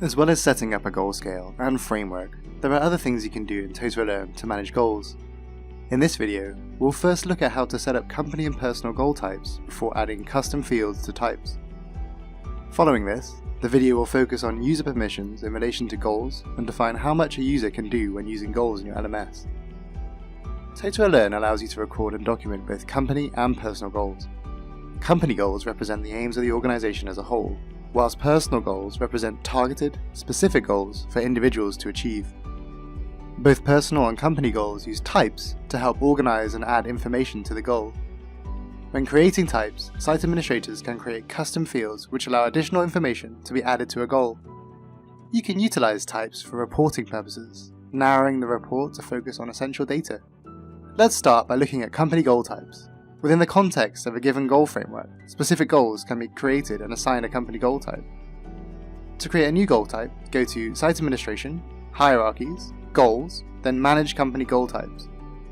As well as setting up a goal scale and framework, there are other things you can do in TotalAlert to manage goals. In this video, we'll first look at how to set up company and personal goal types before adding custom fields to types. Following this, the video will focus on user permissions in relation to goals and define how much a user can do when using goals in your LMS. TotalAlert allows you to record and document both company and personal goals. Company goals represent the aims of the organization as a whole, whilst personal goals represent targeted, specific goals for individuals to achieve. Both personal and company goals use types to help organize and add information to the goal. When creating types, site administrators can create custom fields which allow additional information to be added to a goal. You can utilize types for reporting purposes, narrowing the report to focus on essential data. Let's start by looking at company goal types. Within the context of a given goal framework, specific goals can be created and assigned a company goal type. To create a new goal type, go to Site Administration, Hierarchies, Goals, then Manage Company Goal Types.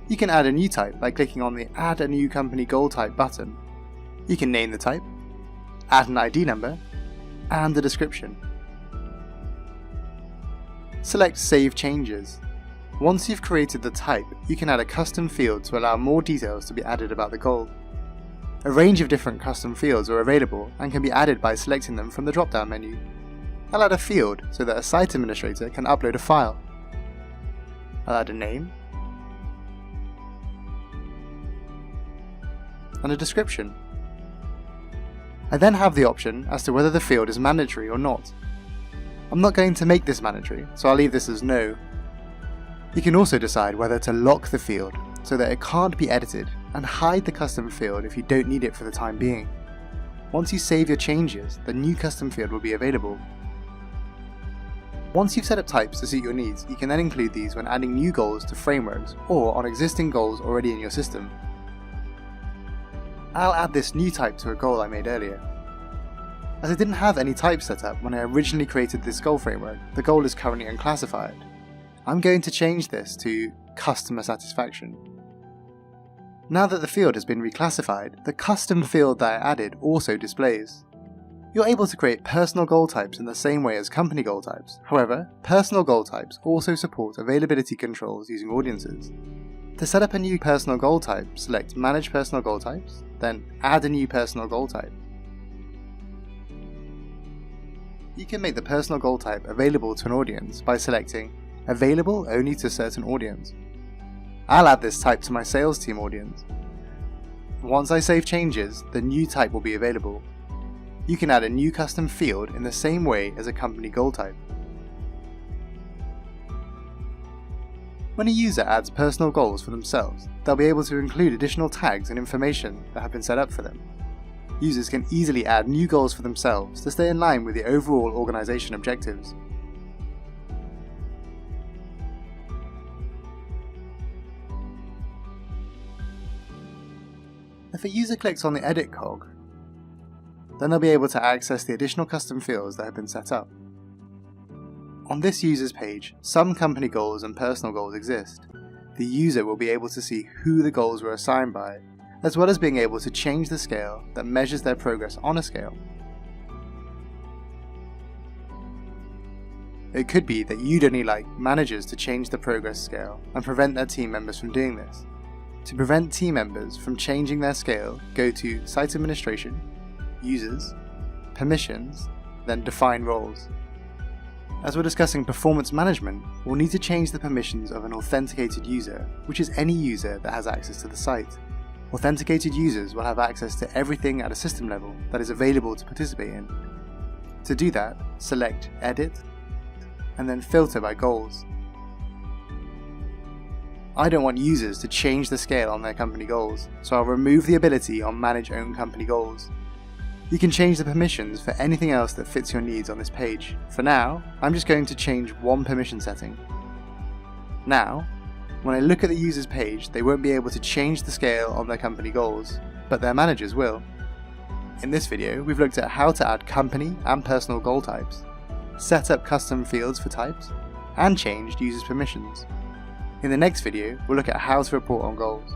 You can add a new type by clicking on the Add a New Company Goal Type button. You can name the type, add an ID number, and a description. Select Save Changes. Once you've created the type, you can add a custom field to allow more details to be added about the goal. A range of different custom fields are available and can be added by selecting them from the drop-down menu. I'll add a field so that a site administrator can upload a file. I'll add a name and a description. I then have the option as to whether the field is mandatory or not. I'm not going to make this mandatory, so I'll leave this as no. You can also decide whether to lock the field so that it can't be edited, and hide the custom field if you don't need it for the time being. Once you save your changes, the new custom field will be available. Once you've set up types to suit your needs, you can then include these when adding new goals to frameworks or on existing goals already in your system. I'll add this new type to a goal I made earlier. As I didn't have any types set up when I originally created this goal framework, the goal is currently unclassified. I'm going to change this to Customer Satisfaction. Now that the field has been reclassified, the custom field that I added also displays. You're able to create personal goal types in the same way as company goal types. However, personal goal types also support availability controls using audiences. To set up a new personal goal type, select Manage Personal Goal Types, then Add a New Personal Goal Type. You can make the personal goal type available to an audience by selecting Available only to certain audience. I'll add this type to my sales team audience. Once I save changes, the new type will be available. You can add a new custom field in the same way as a company goal type. When a user adds personal goals for themselves, they'll be able to include additional tags and information that have been set up for them. Users can easily add new goals for themselves to stay in line with the overall organization objectives. If a user clicks on the Edit cog, then they'll be able to access the additional custom fields that have been set up. On this user's page, some company goals and personal goals exist. The user will be able to see who the goals were assigned by, as well as being able to change the scale that measures their progress on a scale. It could be that you'd only like managers to change the progress scale and prevent their team members from doing this. To prevent team members from changing their scale, go to Site Administration, Users, Permissions, then Define Roles. As we're discussing performance management, we'll need to change the permissions of an authenticated user, which is any user that has access to the site. Authenticated users will have access to everything at a system level that is available to participate in. To do that, select Edit, and then Filter by Goals. I don't want users to change the scale on their company goals, so I'll remove the ability on Manage Own Company Goals. You can change the permissions for anything else that fits your needs on this page. For now, I'm just going to change one permission setting. Now, when I look at the user's page, they won't be able to change the scale on their company goals, but their managers will. In this video, we've looked at how to add company and personal goal types, set up custom fields for types, and changed users' permissions. In the next video, we'll look at how to report on goals.